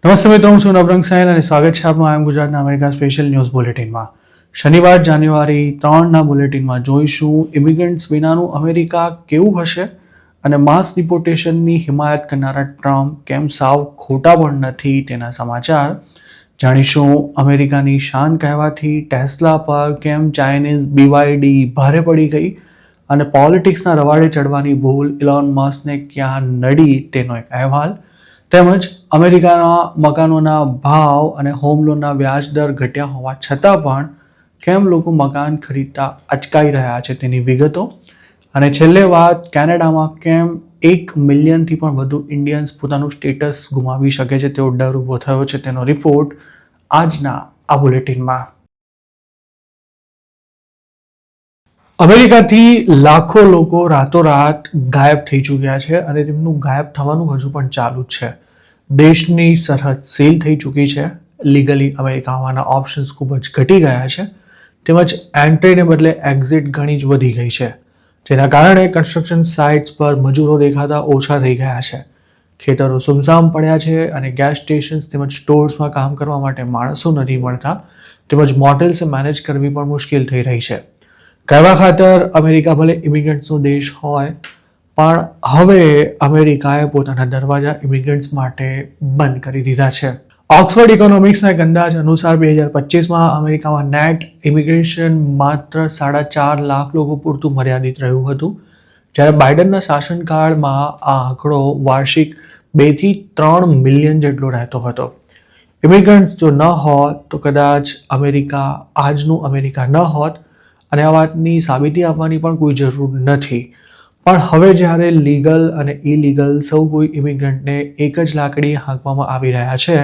નમસ્તે મિત્રો, હું છું નવરંગ સાયન અને સ્વાગત છે આપનું આઈ એમ ગુજરાતના અમેરિકા સ્પેશિયલ ન્યૂઝ બુલેટિનમાં. શનિવાર જાન્યુઆરી 3ના બુલેટિનમાં જોઈશું ઇમિગ્રન્ટ્સ વિનાનું અમેરિકા કેવું હશે અને માસ ડિપોર્ટેશનની હિમાયત કરનારા ટ્રમ્પ કેમ સાવ ખોટા પણ નથી તેના સમાચાર. જાણીશું અમેરિકાની શાન કહેવાથી ટેસ્લા પર કેમ ચાઇનીઝ BYD ભારે પડી ગઈ અને પોલિટિક્સના રવાડે ચડવાની ભૂલ ઇલોન મસ્કને ક્યાં નડી તેનો એક અહેવાલ, તેમજ અમેરિકાના મકાનોના ભાવ અને હોમ લોનના વ્યાજ દર ઘટ્યા હોવા છતાં પણ કેમ લોકો મકાન ખરીદતા અચકાઈ રહ્યા છે તેની વિગતો, અને છેલ્લે વાત કેનેડામાં કેમ 1 મિલિયનથી પણ વધુ ઇન્ડિયન્સ પોતાનું સ્ટેટસ ગુમાવી શકે છે તેવો ડર ઊભો થયો છે તેનો રિપોર્ટ આજના આ બુલેટિનમાં. અમેરિકાથી લાખો લોકો રાતોરાત ગાયબ થઈ ચૂક્યા છે અને તેમનું ગાયબ થવાનું હજુ પણ ચાલુ જ છે. દેશની સરહદ સીલ થઈ ચૂકી છે, લીગલી અમેરિકા આવવાના ઓપ્શન્સ ખૂબ જ ઘટી ગયા છે, તેમજ એન્ટ્રીને બદલે એક્ઝિટ ઘણી જ વધી ગઈ છે, જેના કારણે કન્સ્ટ્રક્શન સાઇટ્સ પર મજૂરો દેખાતા ઓછા થઈ ગયા છે, ખેતરો સુમસામ પડ્યા છે અને ગેસ સ્ટેશન્સ તેમજ સ્ટોર્સમાં કામ કરવા માટે માણસો નથી મળતા, તેમજ મોટેલ્સ મેનેજ કરવી પણ મુશ્કેલ થઈ રહી છે. કહેવા ખાતર અમેરિકા ભલે ઇમિગ્રન્ટ્સનો દેશ હોય, પણ હવે અમેરિકાએ પોતાના દરવાજા ઇમિગ્રન્ટ્સ માટે બંધ કરી દીધા છે. ઓક્સફર્ડ ઇકોનોમિક્સના એક અંદાજ અનુસાર 2025માં અમેરિકામાં નેટ ઇમિગ્રેશન માત્ર 4.5 લાખ લોકો પૂરતું મર્યાદિત રહ્યું હતું, જ્યારે બાઇડનના શાસનકાળમાં આ આંકડો વાર્ષિક 2 થી 3 મિલિયન જેટલો રહેતો હતો. ઇમિગ્રન્ટ્સ જો ન હોત તો કદાચ અમેરિકા આજનું અમેરિકા ન હોત, અને આ વાતની સાબિતી આપવાની પણ કોઈ જરૂર નથી. પણ હવે જ્યારે લીગલ અને ઇલીગલ સૌ કોઈ ઇમિગ્રન્ટને એક જ લાકડીએ હાંકવામાં આવી રહ્યા છે,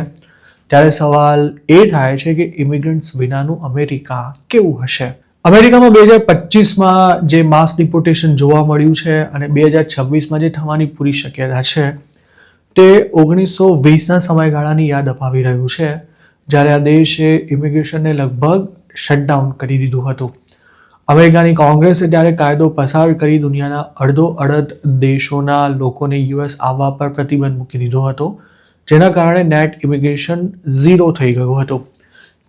ત્યારે સવાલ એ થાય છે કે ઇમિગ્રન્ટ્સ વિનાનું અમેરિકા કેવું હશે. અમેરિકામાં 2025માં જે માસ ડિપોર્ટેશન જોવા મળ્યું છે અને 2026માં જે થવાની પૂરી શક્યતા છે, તે 1920ના સમયગાળાની યાદ અપાવી રહ્યું છે, જ્યારે આ દેશે ઇમિગ્રેશનને લગભગ શટડાઉન કરી દીધું હતું. અમેરિકાની કોંગ્રેસે ત્યારે કાયદો પસાર કરી દુનિયાના અડધોઅડધ દેશોના લોકોને US આવવા પર પ્રતિબંધ મૂકી દીધો હતો, જેના કારણે નેટ ઇમિગ્રેશન 0 થઈ ગયું હતું.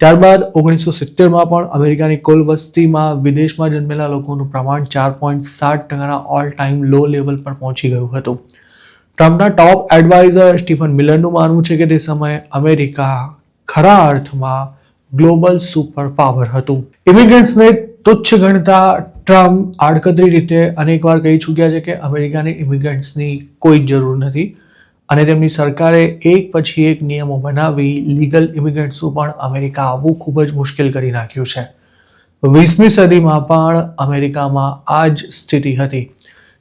ત્યારબાદ 1970માં પણ અમેરિકાની કુલ વસ્તીમાં વિદેશમાં જન્મેલા લોકોનું પ્રમાણ 4.7%ના ઓલ ટાઈમ લો લેવલ પર પહોંચી ગયું હતું. ટ્રમ્પના ટોપ એડવાઇઝર સ્ટીફન મિલરનું માનવું છે કે તે સમયે અમેરિકા ખરા અર્થમાં ગ્લોબલ સુપર પાવર હતું. ઇમિગ્રન્ટ્સને તુચ્છ ગણતા ટ્રમ્પ આડકતરી રીતે અનેકવાર કહી ચૂક્યા છે કે અમેરિકાને ઇમિગ્રન્ટ્સની કોઈ જરૂર નથી, અને તેમની સરકારે એક પછી એક નિયમો બનાવી લીગલ ઇમિગ્રન્ટ્સનું પણ અમેરિકા આવવું ખૂબ જ મુશ્કેલ કરી નાખ્યું છે. 20મી સદીમાં પણ અમેરિકામાં આ જ સ્થિતિ હતી,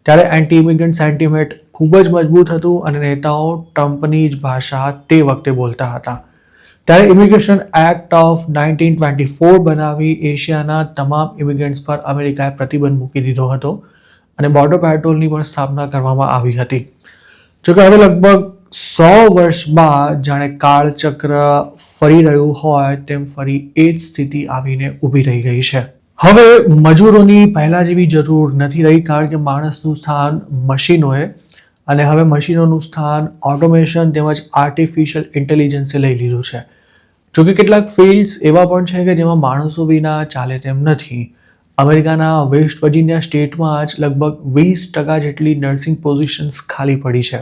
ત્યારે એન્ટી ઇમિગ્રન્ટ સેન્ટિમેન્ટ ખૂબ જ મજબૂત હતું અને નેતાઓ ટ્રમ્પની જ ભાષા તે વખતે બોલતા હતા. ત્યારે ઇમિગ્રેશન એક્ટ ઓફ 1924 બનાવી એશિયાના તમામ ઇમિગ્રન્ટ્સ પર અમેરિકાએ પ્રતિબંધ મૂકી દીધો હતો અને બોર્ડર પેટ્રોલની પણ સ્થાપના કરવામાં આવી હતી. જોકે હવે લગભગ 100 વર્ષ બાદ જાણે કાળચક્ર ફરી રહ્યું હોય તેમ ફરી એ જ સ્થિતિ આવીને ઊભી રહી ગઈ છે. હવે મજૂરોની પહેલા જેવી જરૂર નથી રહી, કારણ કે માણસનું સ્થાન મશીનોએ અને હવે મશીનોનું સ્થાન ઓટોમેશન તેમજ આર્ટિફિશિયલ ઇન્ટેલિજન્સે લઈ લીધું છે. જોકે કેટલાક ફિલ્ડ્સ એવા પણ છે કે જેમાં માણસો વિના ચાલે તેમ નથી. અમેરિકાના વેસ્ટ વર્જિનિયા સ્ટેટમાં જ લગભગ 20% જેટલી નર્સિંગ પોઝિશન્સ ખાલી પડી છે.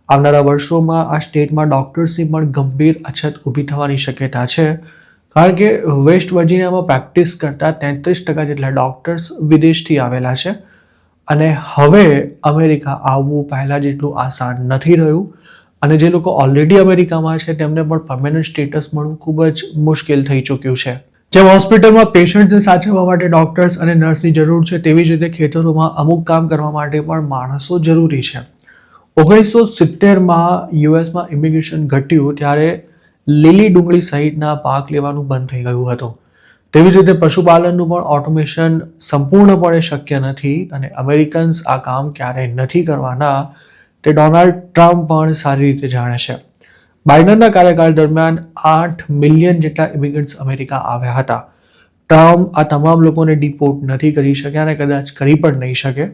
આવનારા વર્ષોમાં આ સ્ટેટમાં ડોક્ટર્સની પણ ગંભીર અછત ઊભી થવાની શક્યતા છે, કારણ કે વેસ્ટ વર્જિનિયામાં પ્રેક્ટિસ કરતા 33% જેટલા ડોક્ટર્સ વિદેશથી આવેલા છે, અને હવે અમેરિકા આવવું પહેલાં જેટલું આસાન નથી રહ્યું, અને જે લોકો ઓલરેડી અમેરિકામાં છે તેમને પણ પરમેનન્ટ સ્ટેટસ મળવું ખૂબ જ મુશ્કેલ થઈ ચૂક્યું છે. જેમ હોસ્પિટલમાં પેશન્ટ્સને સાચવવા માટે ડોક્ટર્સ અને નર્સની જરૂર છે, તેવી જ રીતે ખેતરોમાં અમુક કામ કરવા માટે પણ માણસો જરૂરી છે. 1970માં યુએસમાં ઇમિગ્રેશન ઘટ્યું ત્યારે લીલી ડુંગળી સહિતના પાક લેવાનું બંધ થઈ ગયું હતું. તેવી જ રીતે પશુપાલનનું પણ ઓટોમેશન સંપૂર્ણપણે શક્ય નથી, અને અમેરિકન્સ આ કામ ક્યારેય નથી કરવાના તે ડોનાલ્ડ ટ્રમ્પ પણ સારી રીતે જાણે છે. બાઇડનના કાર્યકાળ દરમિયાન 8 મિલિયન જેટલા ઇમિગ્રન્ટ્સ અમેરિકા આવ્યા હતા. ટ્રમ્પ આ તમામ લોકોને ડિપોર્ટ નથી કરી શક્યા અને કદાચ કરી પણ નહીં શકે,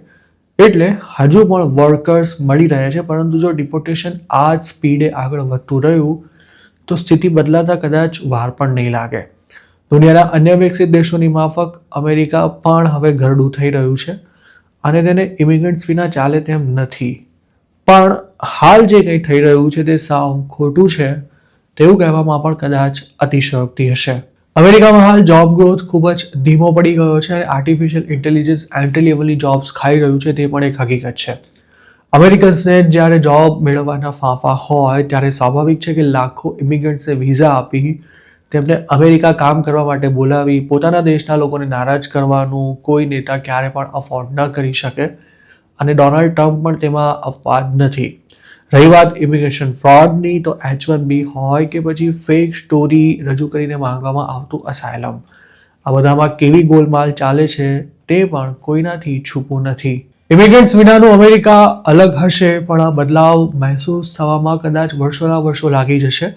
એટલે હજુ પણ વર્કર્સ મળી રહે છે, પરંતુ જો ડિપોર્ટેશન આ જ સ્પીડે આગળ વધતું રહ્યું તો સ્થિતિ બદલાતા કદાચ વાર પણ નહીં લાગે. દુનિયાના અન્ય વિકસિત દેશોની માફક અમેરિકા પણ હવે ઘરડું થઈ રહ્યું છે અને તેને ઇમિગ્રન્ટ્સ વિના ચાલે તેમ નથી. પણ હાલ જે કંઈ થઈ રહ્યું છે તે સાવ ખોટું છે તેવું કહેવામાં પણ કદાચ અતિશયોક્તિ હશે. અમેરિકામાં હાલ જોબ ગ્રોથ ખૂબ જ ધીમો પડી ગયો છે અને આર્ટિફિશિયલ ઇન્ટેલિજન્સ એન્ટ્રી લેવલની જોબ્સ ખાઈ રહ્યું છે તે પણ એક હકીકત છે. અમેરિકન્સને જ્યારે જોબ મેળવવાના ફાંફા હોય ત્યારે સ્વાભાવિક છે કે લાખો ઇમિગ્રન્ટ્સને વિઝા આપી તેમને અમેરિકા કામ કરવા માટે બોલાવી પોતાના દેશના લોકોને નારાજ કરવાનું કોઈ નેતા ક્યારે પણ અફોર્ડ ન કરી શકે અને ડોનાલ્ડ ટ્રમ્પ પણ તેમાં અપવાદ નથી. રહી વાત ઇમિગ્રેશન ફ્રોડની તો H1B હોય કે પછી ફેક સ્ટોરી રજૂ કરીને માંગવામાં આવતું અસાયલમ, આ બધામાં કેવી ગોલમાલ ચાલે છે તે પણ કોઈનાથી છૂપું નથી. ઇમિગ્રન્ટ્સ વિનાનું અમેરિકા અલગ હશે પણ આ બદલાવ મહેસૂસ થવામાં કદાચ વર્ષોના વર્ષો લાગી જશે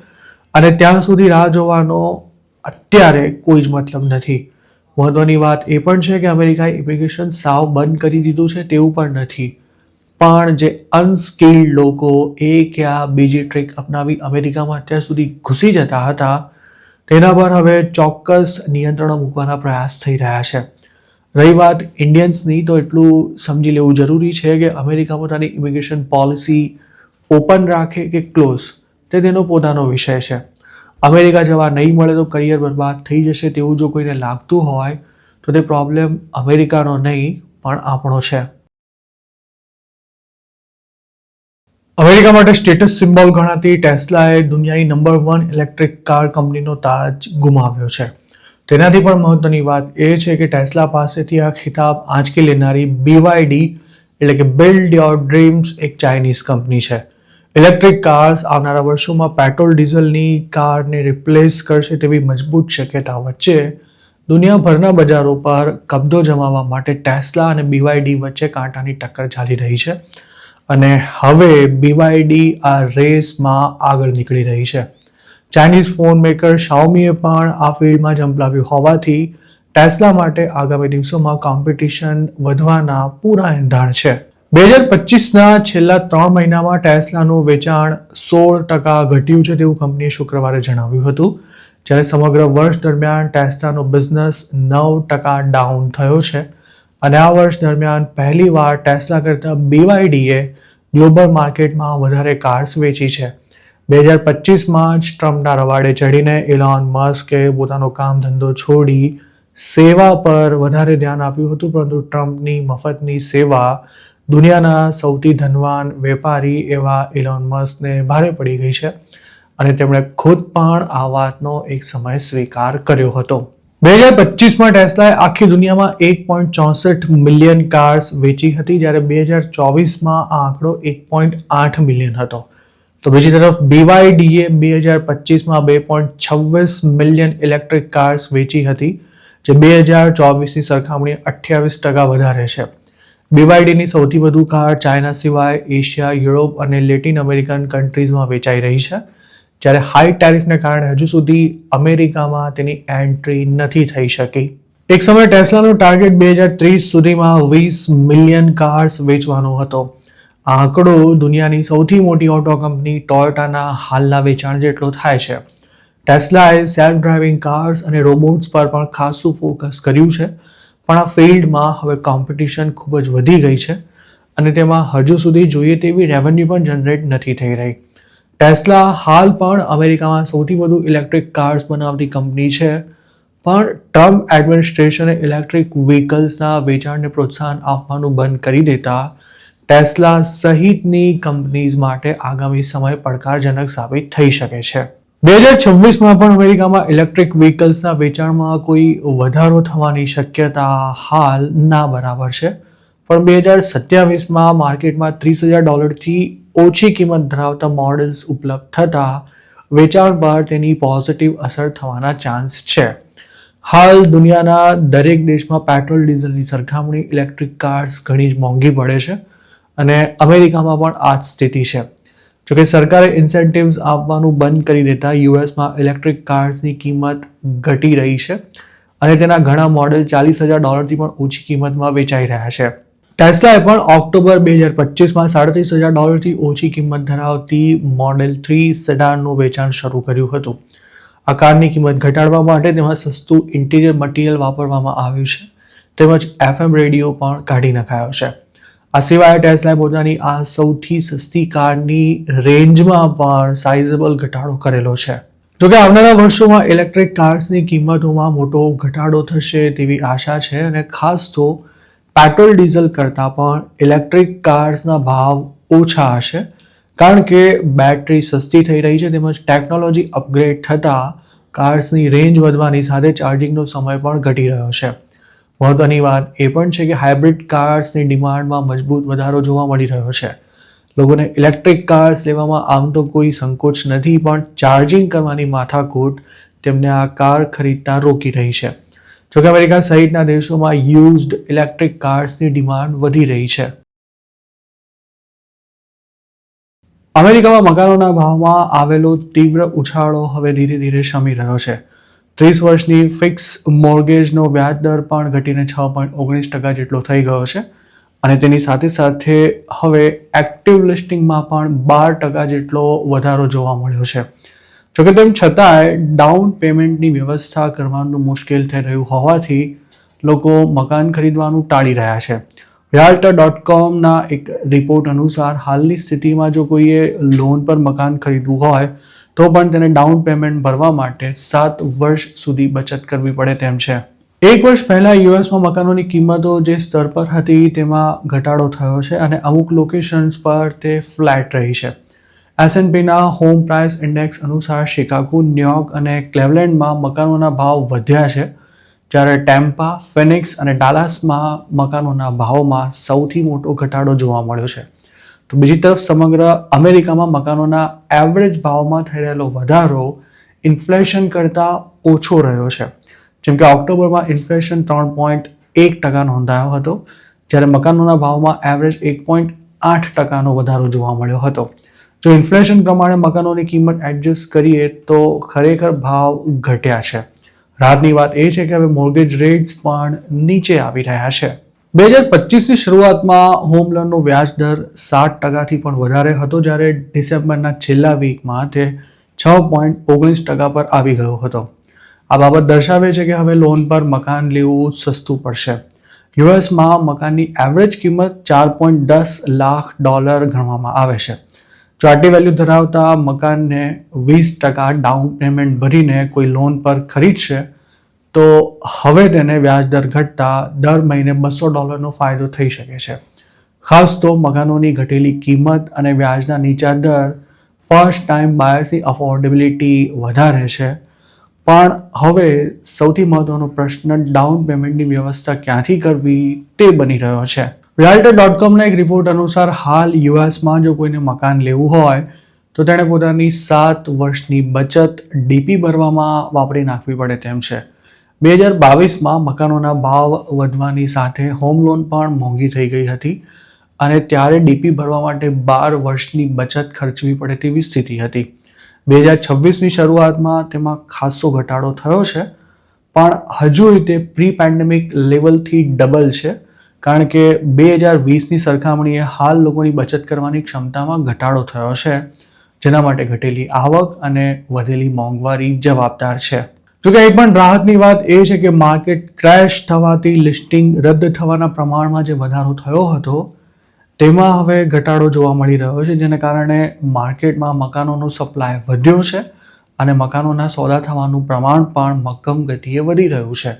અને ત્યાં સુધી રાહ જોવાનો અત્યારે કોઈ જ મતલબ નથી. મહત્વની વાત એ પણ છે કે અમેરિકાએ ઇમિગ્રેશન સાવ બંધ કરી દીધું છે તેવું પણ નથી, પણ જે અનસ્કિલ્ડ લોકો એક યા બીજી ટ્રીક અપનાવી અમેરિકામાં અત્યાર સુધી ઘૂસી જતા હતા તેના પર હવે ચોક્કસ નિયંત્રણો મૂકવાના પ્રયાસ થઈ રહ્યા છે. રહી વાત ઇન્ડિયન્સની તો એટલું સમજી લેવું જરૂરી છે કે અમેરિકા પોતાની ઇમિગ્રેશન પોલિસી ઓપન રાખે કે ક્લોઝ તે તેનો પોતાનો વિષય છે. અમેરિકા જવા નહીં મળે તો કરિયર બરબાદ થઈ જશે તેવું જો કોઈને લાગતું હોય તો તે પ્રોબ્લેમ અમેરિકાનો નહીં પણ આપણો છે. અમેરિકા માટે સ્ટેટસ સિમ્બોલ ગણાતી ટેસ્લાએ દુનિયાની નંબર 1 ઇલેક્ટ્રિક કાર કંપનીનો તાજ ગુમાવ્યો છે. તેનાથી પણ મહત્વની વાત એ છે કે ટેસ્લા પાસેથી આ ખિતાબ આંચકી લેનારી BYD એટલે કે બિલ્ડ યોર ડ્રીમ્સ એક ચાઇનીઝ કંપની છે. ઇલેક્ટ્રિક કાર્સ આવનારા વર્ષોમાં પેટ્રોલ ડીઝલની કારને રિપ્લેસ કરશે તેવી મજબૂત શક્યતા વચ્ચે દુનિયાભરના બજારો પર કબજો જમાવવા માટે ટેસ્લા અને BYD વચ્ચે કાંટાની ટક્કર ચાલી રહી છે અને હવે BYD આ રેસમાં આગળ નીકળી રહી છે. ચાઇનીઝ ફોન મેકર શાઓમીએ પણ આ ફિલ્ડમાં ઝંપલાવ્યું હોવાથી ટેસ્લા માટે આગામી દિવસોમાં કોમ્પિટિશન વધવાના પૂરા એંધાણ છે. 2025ના છેલ્લા 3 મહિનામાં ટેસ્લાનું વેચાણ 16% ઘટ્યું છે તેવું કંપનીએ શુક્રવારે જણાવ્યું હતું, જ્યારે સમગ્ર વર્ષ દરમિયાન ટેસ્લાનો બિઝનેસ 9% ડાઉન થયો છે અને આ વર્ષ દરમિયાન પહેલીવાર ટેસ્લા કરતાં BYDએ ગ્લોબલ માર્કેટમાં વધારે કાર્સ વેચી છે. 2025માં જ ટ્રમ્પના રવાડે ચડીને ઇલોન મસ્કે પોતાનો કામ ધંધો છોડી સેવા પર વધારે ધ્યાન આપ્યું હતું, પરંતુ ટ્રમ્પની મફતની સેવા દુનિયાના સૌથી ધનવાન વેપારી એવા ઇલોન મસ્કને ભારે પડી ગઈ છે અને તેમણે ખુદ પણ આ વાતનો એક સમય સ્વીકાર કર્યો હતો. 2025માં ટેસ્લાએ આખી દુનિયામાં 1.64 મિલિયન કાર્સ વેચી હતી, જ્યારે 2024માં આ આંકડો 1.8 મિલિયન હતો. તો બીજી તરફ BYDએ 2025માં 2.26 મિલિયન ઇલેક્ટ્રિક કાર્સ વેચી હતી, જે 2024ની સરખામણીએ 28% વધારે છે. BYDની સૌથી વધુ કાર ચાઇના સિવાય એશિયા, યુરોપ અને લેટિન અમેરિકન કન્ટ્રીઝમાં વેચાઈ રહી છે, જ્યારે હાઈ ટેરિફને કારણે હજુ સુધી અમેરિકામાં તેની એન્ટ્રી નથી થઈ શકી. એક સમયે ટેસ્લાનો ટાર્ગેટ 2030 સુધીમાં 20 મિલિયન કાર્સ વેચવાનો હતો. આ આંકડો દુનિયાની સૌથી મોટી ઓટો કંપની ટોયોટાના હાલના વેચાણ જેટલો થાય છે. ટેસ્લાએ સેલ્ફ ડ્રાઇવિંગ કાર્સ અને રોબોટ્સ પર પણ ખાસું ફોકસ કર્યું છે, પણ આ ફિલ્ડમાં હવે કોમ્પિટિશન ખૂબ જ વધી ગઈ છે અને તેમાં હજુ સુધી જોઈએ તેવી રેવન્યુ પણ જનરેટ નથી થઈ રહી. ટેસ્લા હાલ પણ અમેરિકામાં સૌથી વધુ ઇલેક્ટ્રિક કાર્સ બનાવતી કંપની છે, પણ ટ્રમ્પ એડમિનિસ્ટ્રેશને ઇલેક્ટ્રિક વ્હીકલ્સના વેચાણને પ્રોત્સાહન આપવાનું બંધ કરી દેતા ટેસ્લા સહિતની કંપનીઝ માટે આગામી સમય પડકારજનક સાબિત થઈ શકે છે. 2026માં પણ અમેરિકામાં ઇલેક્ટ્રિક વ્હીકલ્સના વેચાણમાં કોઈ વધારો થવાની શક્યતા હાલ ના બરાબર છે, પણ 2027માં માર્કેટમાં $30,000થી ઓછી કિંમત ધરાવતા મોડેલ્સ ઉપલબ્ધ થતાં વેચાણ પર તેની પોઝિટિવ અસર થવાના ચાન્સ છે. હાલ દુનિયાના દરેક દેશમાં પેટ્રોલ ડીઝલની સરખામણી ઇલેક્ટ્રિક કાર્સ ઘણી જ મોંઘી પડે છે અને અમેરિકામાં પણ આ જ સ્થિતિ છે. જોકે સરકારે ઇન્સેન્ટિવ્સ આપવાનું બંધ કરી દેતા યુએસમાં ઇલેક્ટ્રિક કાર્સની કિંમત ઘટી રહી છે અને તેના ઘણા મોડેલ $40,000થી પણ ઓછી કિંમતમાં વેચાઈ રહ્યા છે. ટેસ્લાએ પણ ઓક્ટોબર 2025માં $37,000 ઓછી કિંમત ધરાવતી મોડેલ 3 સેડાનનું વેચાણ શરૂ કર્યું હતું. આ કારની કિંમત ઘટાડવા માટે તેમાં સસ્તું ઇન્ટિરિયર મટીરિયલ વાપરવામાં આવ્યું છે, તેમજ FM રેડિયો પણ કાઢી નખાયો છે. આ સિવાય ટેસ્લાએ પોતાની આ સૌથી સસ્તી કારની રેન્જમાં પણ સાઇઝેબલ ઘટાડો કરેલો છે. જોકે આવનારા વર્ષોમાં ઇલેક્ટ્રિક કાર્સની કિંમતોમાં મોટો ઘટાડો થશે તેવી આશા છે અને ખાસ તો પેટ્રોલ ડીઝલ કરતાં પણ ઇલેક્ટ્રિક કાર્સના ભાવ ઓછા હશે, કારણ કે બેટરી સસ્તી થઈ રહી છે તેમજ ટેકનોલોજી અપગ્રેડ થતાં કાર્સની રેન્જ વધવાની સાથે ચાર્જિંગનો સમય પણ ઘટી રહ્યો છે. મહત્વની વાત એ પણ છે કે હાઇબ્રિડ કાર્સની ડિમાન્ડમાં મજબૂત વધારો જોવા મળી રહ્યો છે. લોકોને ઇલેક્ટ્રિક કાર્સ લેવામાં આમ તો કોઈ સંકોચ નથી, પણ ચાર્જિંગ કરવાની માથાકૂટ તેમને આ કાર ખરીદતા રોકી રહી છે. જોકે અમેરિકા સહિતના દેશોમાં યુઝડ ઇલેક્ટ્રિક કાર્સની ડિમાન્ડ વધી રહી છે. અમેરિકામાં મકાનોના ભાવમાં આવેલો તીવ્ર ઉછાળો હવે ધીરે ધીરે શમી રહ્યો છે. 30 વર્ષની ફિક્સ મોર્ગેજનો વ્યાજ દર પણ ઘટીને 6.19% જેટલો થઈ ગયો છે અને તેની સાથે સાથે હવે એક્ટિવ લિસ્ટિંગમાં પણ 12% જેટલો વધારો જોવા મળ્યો છે. જોકે તેમ છતાંય ડાઉન પેમેન્ટની વ્યવસ્થા કરવાનું મુશ્કેલ થઈ રહ્યું હોવાથી લોકો મકાન ખરીદવાનું ટાળી રહ્યા છે. realtor.comના એક રિપોર્ટ અનુસાર હાલની સ્થિતિમાં જો કોઈએ લોન પર મકાન ખરીદવું હોય તો પણ તેને ડાઉન પેમેન્ટ ભરવા માટે 7 વર્ષ સુધી બચત કરવી પડે તેમ છે. એક વર્ષ પહેલા યુએસમાં મકાનોની કિંમતો જે સ્તર પર હતી તેમાં ઘટાડો થયો છે અને અમુક લોકેશન્સ પર તે ફ્લેટ રહી છે. S&Pના હોમ પ્રાઇસ ઇન્ડેક્સ અનુસાર શિકાગો, ન્યુયોર્ક અને ક્લેવલેન્ડમાં મકાનોના ભાવ વધ્યા છે, જ્યારે ટેમ્પા, ફિનિક્સ અને ડાલાસમાં મકાનોના ભાવમાં સૌથી મોટો ઘટાડો જોવા મળ્યો છે. તો બીજી તરફ સમગ્ર અમેરિકામાં મકાનોના એવરેજ ભાવમાં થઈ રહેલો વધારો ઇન્ફ્લેશન કરતાં ઓછો રહ્યો છે. જેમ કે ઓક્ટોબરમાં ઇન્ફ્લેશન 3.1% નોંધાયો હતો, જ્યારે મકાનોના ભાવમાં એવરેજ 1.8% વધારો જોવા મળ્યો હતો. જો ઇન્ફ્લેશન પ્રમાણે મકાનોની કિંમત એડજસ્ટ કરીએ તો ખરેખર ભાવ ઘટ્યા છે. રાહતની વાત એ છે કે હવે મોર્ગેજ રેટ્સ પણ નીચે આવી રહ્યા છે. 2025ની શરૂઆતમાં હોમ લોનનો વ્યાજ દર 7%થી પણ વધારે હતો, જ્યારે ડિસેમ્બરના છેલ્લા વીકમાં તે 6.19% પર આવી ગયો હતો. આ બાબત દર્શાવે છે કે હવે લોન પર મકાન લેવું સસ્તું પડશે. યુએસમાં મકાનની એવરેજ કિંમત $4.10 લાખ ગણવામાં આવે છે. જો આટલી વેલ્યુ ધરાવતા મકાનને 20% ડાઉન પેમેન્ટ ભરીને કોઈ લોન પર ખરીદશે તો હવે તેને વ્યાજદર ઘટતા દર મહિને $200નો ફાયદો થઈ શકે છે. ખાસ તો મકાનોની ઘટેલી કિંમત અને વ્યાજના નીચા દર ફર્સ્ટ ટાઈમ બાયર્સની અફોર્ડેબિલિટી વધારે છે. પણ હવે સૌથી મહત્વનો પ્રશ્ન ડાઉન પેમેન્ટની વ્યવસ્થા ક્યાંથી કરવી તે બની રહ્યો છે. realtor.comના એક રિપોર્ટ અનુસાર હાલ યુએસમાં જો કોઈને મકાન લેવું હોય તો તેણે પોતાની 7 વર્ષની બચત ડીપી ભરવામાં વાપરી નાખવી પડે તેમ છે. 2022માં મકાનોના ભાવ વધવાની સાથે હોમ લોન પણ મોંઘી થઈ ગઈ હતી અને ત્યારે ડીપી ભરવા માટે 12 વર્ષની બચત ખર્ચવી પડે તેવી સ્થિતિ હતી. 2026ની શરૂઆતમાં તેમાં ખાસો ઘટાડો થયો છે, પણ હજુ તે પ્રી પેન્ડેમિક લેવલથી ડબલ છે, કારણ કે 2020ની સરખામણીએ હાલ લોકોની બચત કરવાની ક્ષમતામાં ઘટાડો થયો છે, જેના માટે ઘટેલી આવક અને વધેલી મોંઘવારી જવાબદાર છે. જોકે એ પણ રાહતની વાત એ છે કે માર્કેટ ક્રેશ થવાથી લિસ્ટિંગ રદ થવાના પ્રમાણમાં જે વધારો થયો હતો તેમાં હવે ઘટાડો જોવા મળી રહ્યો છે, જેને કારણે માર્કેટમાં મકાનોનો સપ્લાય વધ્યો છે અને મકાનોના સોદા થવાનું પ્રમાણ પણ મક્કમ ગતિએ વધી રહ્યું છે.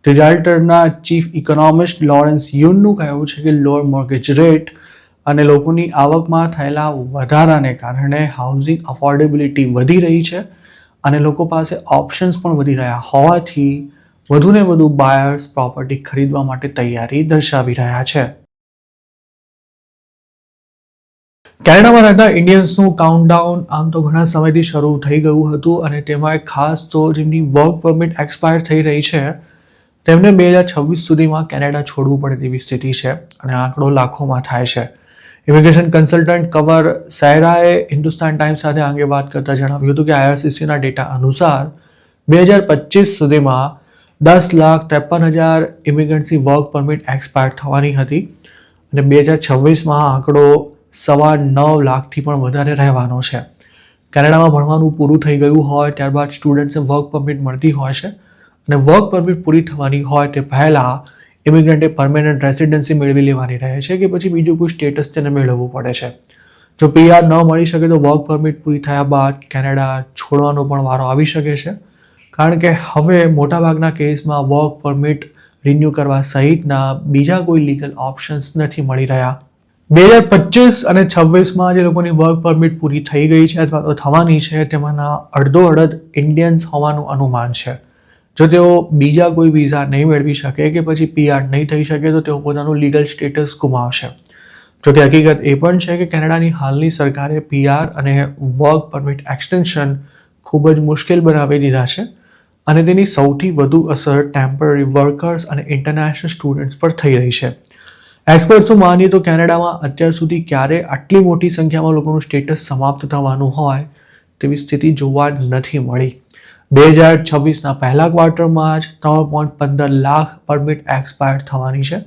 realtorના ચીફ ઇકોનોમિસ્ટ લોરેન્સ યુનનું કહેવું છે કે લોઅર મોર્ગેજ રેટ અને લોકોની આવકમાં થયેલા વધારાને કારણે હાઉસિંગ અફોર્ડેબિલિટી વધી રહી છે અને લોકો પાસે ઓપ્શન્સ પણ વધી રહ્યા હોવાથી વધુને વધુ બાયર્સ પ્રોપર્ટી ખરીદવા માટે તૈયારી દર્શાવી રહ્યા છે. કેનેડામાં રહેતા ઇન્ડિયન્સનું કાઉન્ટડાઉન આમ તો ઘણા સમયથી શરૂ થઈ ગયું હતું અને તેમાં ખાસ તો જેમની વર્ક પરમિટ એક્સપાયર થઈ રહી છે તેમને 2026 સુધીમાં કેનેડા છોડવું પડે તેવી સ્થિતિ છે અને આંકડો લાખોમાં થાય છે. ઇમિગ્રેશન કન્સલ્ટન્ટ કવર સૈરાએ હિન્દુસ્તાન ટાઈમ્સ સાથે અંગે વાત કરતા જણાવ્યું હતું કે IRCCના ડેટા અનુસાર 2025 સુધીમાં 10,53,000 ઇમિગ્રન્ટ્સની વર્ક પરમિટ એક્સપાયર થવાની હતી અને 2026માં આ આંકડો 9.25 લાખથી પણ વધારે રહેવાનો છે. કેનેડામાં ભણવાનું પૂરું થઈ ગયું હોય ત્યારબાદ સ્ટુડન્ટ્સને વર્ક પરમિટ મળતી હોય છે અને વર્ક પરમિટ પૂરી થવાની હોય તે પહેલાં ઇમિગ્રન્ટે પરમેનન્ટ રેસિડન્સી મેળવી લેવાની રહે છે કે પછી બીજું કોઈ સ્ટેટસ તેને મેળવવું પડે છે. જો PR ન મળી શકે તો વર્ક પરમિટ પૂરી થયા બાદ કેનેડા છોડવાનો પણ વારો આવી શકે છે, કારણ કે હવે મોટાભાગના કેસમાં વર્ક પરમિટ રિન્યૂ કરવા સહિતના બીજા કોઈ લીગલ ઓપ્શન્સ નથી મળી રહ્યા. 2025 અને 26માં જે લોકોની વર્ક પરમિટ પૂરી થઈ ગઈ છે અથવા તો થવાની છે તેમાંના અડધો ઇન્ડિયન્સ હોવાનું અનુમાન છે. જો તેઓ બીજા કોઈ વિઝા નહીં મેળવી શકે કે પછી PR નહીં થઈ શકે તો તેઓ પોતાનું લીગલ સ્ટેટસ ગુમાવશે. જો કે હકીકત એ પણ છે કે કેનેડાની હાલની સરકારે PR અને વર્ક પરમિટ એક્સટેન્શન ખૂબ જ મુશ્કેલ બનાવી દીધા છે અને તેની સૌથી વધુ અસર ટેમ્પરરી વર્કર્સ અને ઇન્ટરનેશનલ સ્ટુડન્ટ્સ પર થઈ રહી છે. એક્સપર્ટ્સો માનીએ તો કેનેડામાં અત્યાર સુધી ક્યારે આટલી મોટી સંખ્યામાં લોકોનું સ્ટેટસ સમાપ્ત થવાનું હોય તેવી સ્થિતિ જોવા નથી મળી. 2026ના પહેલા ક્વાર્ટરમાં જ 3.15 લાખ પરમિટ એક્સપાયર થવાની છે,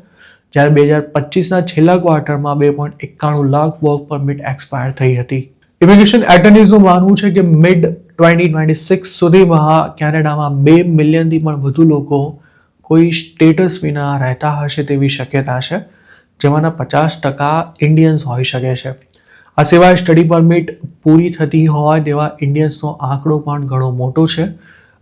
જ્યારે 2025ના છેલ્લા ક્વાર્ટરમાં 2.91 લાખ વર્ક પરમિટ એક્સપાયર થઈ હતી. ઇમિગ્રેશન એટર્નીઝનું માનવું છે કે mid-2026 સુધીમાં કેનેડામાં 2 મિલિયનથી પણ વધુ લોકો કોઈ સ્ટેટસ વિના રહેતા હશે તેવી શક્યતા છે, જેમાંના 50% ઇન્ડિયન્સ હોઈ શકે છે. આ સિવાય સ્ટડી પરમિટ પૂરી થતી હોય તેવા ઇન્ડિયન્સનો આંકડો પણ ઘણો મોટો છે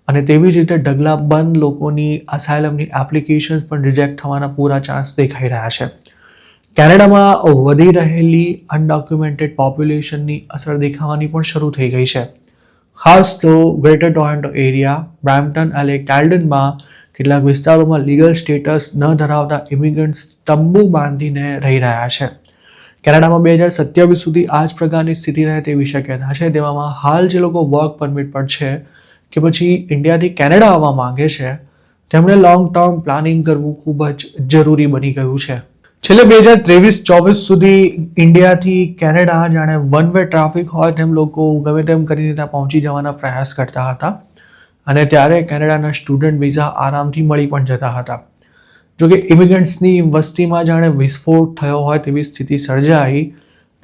અને તેવી જ રીતે ઢગલાબંધ લોકોની અસાયલમની એપ્લિકેશન્સ પણ રિજેક્ટ થવાના પૂરા ચાન્સ દેખાઈ રહ્યા છે. કેનેડામાં વધી રહેલી અનડોક્યુમેન્ટેડ પોપ્યુલેશનની અસર દેખાવાની પણ શરૂ થઈ ગઈ છે. ખાસ તો ગ્રેટર ટોરન્ટો એરિયા, બ્રેમ્પટન અને કેલ્ડનમાં કેટલાક વિસ્તારોમાં લીગલ સ્ટેટસ ન ધરાવતા ઇમિગ્રન્ટ્સ તંબુ બાંધીને રહી રહ્યા છે. કેનેડામાં 2027 સુધી આ જ પ્રકારની સ્થિતિ રહે તેવી શક્યતા છે. તેવામાં હાલ જે લોકો વર્ક પરમિટ પર છે કે પછી ઇન્ડિયાથી કેનેડા આવવા માંગે છે તેમણે લોંગ ટર્મ પ્લાનિંગ કરવું ખૂબ જ જરૂરી બની ગયું છે. છેલ્લે 2023-24 સુધી ઇન્ડિયાથી કેનેડા જાણે વન વે ટ્રાફિક હોય તેમ લોકો ગમે તેમ કરીને ત્યાં પહોંચી જવાના પ્રયાસ કરતા હતા અને ત્યારે કેનેડાના સ્ટુડન્ટ વિઝા આરામથી મળી પણ જતા હતા. જોકે ઇમિગ્રન્ટ્સની વસ્તીમાં જાણે વિસ્ફોટ થયો હોય તેવી સ્થિતિ સર્જાઈ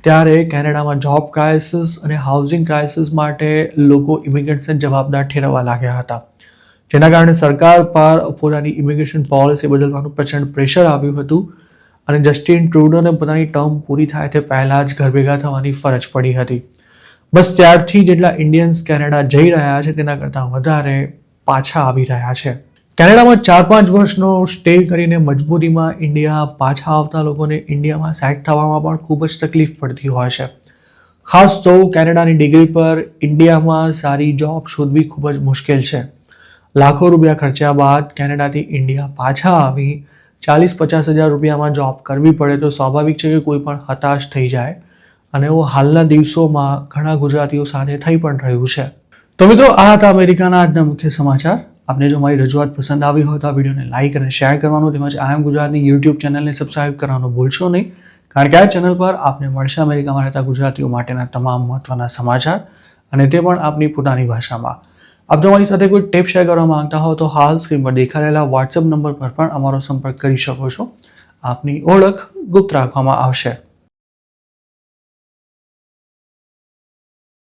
ત્યારે કેનેડામાં જોબ ક્રાઇસિસ અને હાઉસિંગ ક્રાઇસિસ માટે લોકો ઇમિગ્રન્ટ્સને જવાબદાર ઠેરવવા લાગ્યા હતા, જેના કારણે સરકાર પર પોતાની ઇમિગ્રેશન પોલિસી બદલવાનું પ્રચંડ પ્રેશર આવ્યું હતું અને જસ્ટિન ટ્રુડોને પોતાની ટર્મ પૂરી થાય તે પહેલાં જ ઘર ભેગા થવાની ફરજ પડી હતી. બસ ત્યારથી જેટલા ઇન્ડિયન્સ કેનેડા જઈ રહ્યા છે તેના કરતાં વધારે પાછા આવી રહ્યા છે. કેનેડામાં 4-5 વર્ષનો સ્ટે કરીને મજબૂરીમાં ઇન્ડિયા પાછા આવતા લોકોને ઇન્ડિયામાં સેટ થવામાં પણ ખૂબ જ તકલીફ પડતી હોય છે. ખાસ તો કેનેડાની ડિગ્રી પર ઇન્ડિયામાં સારી જોબ શોધવી ખૂબ જ મુશ્કેલ છે. લાખો રૂપિયા ખર્ચ્યા બાદ કેનેડાથી ઇન્ડિયા પાછા આવી 40-50 હજાર રૂપિયામાં જોબ કરવી પડે તો સ્વાભાવિક છે કે કોઈ પણ હતાશ થઈ જાય અને એવું હાલના દિવસોમાં ઘણા ગુજરાતીઓ સાથે થઈ પણ રહ્યું છે. તો મિત્રો, આ હતા અમેરિકાના આજના મુખ્ય સમાચાર. આપને જો મારી રજૂઆત પસંદ આવી હોય તો આ વિડીયોને લાઇક અને શેર કરવાનું તેમજ IM ગુજરાતની YouTube ચેનલને સબસ્ક્રાઇબ કરવાનું ભૂલશો નહીં, કારણ કે આ ચેનલ પર આપને મળશે અમેરિકામાં રહેતા ગુજરાતીઓ માટેના તમામ મહત્વના સમાચાર અને તે પણ આપની પોતાની ભાષામાં. આપ જો મારી સાથે કોઈ ટિપ શેર કરવા માંગતા હો તો હાલ સ્ક્રીન પર દેખાઈ રહેલા WhatsApp નંબર પર પણ અમારો સંપર્ક કરી શકો છો. આપની ઓળખ ગુપ્ત રાખવામાં આવશે.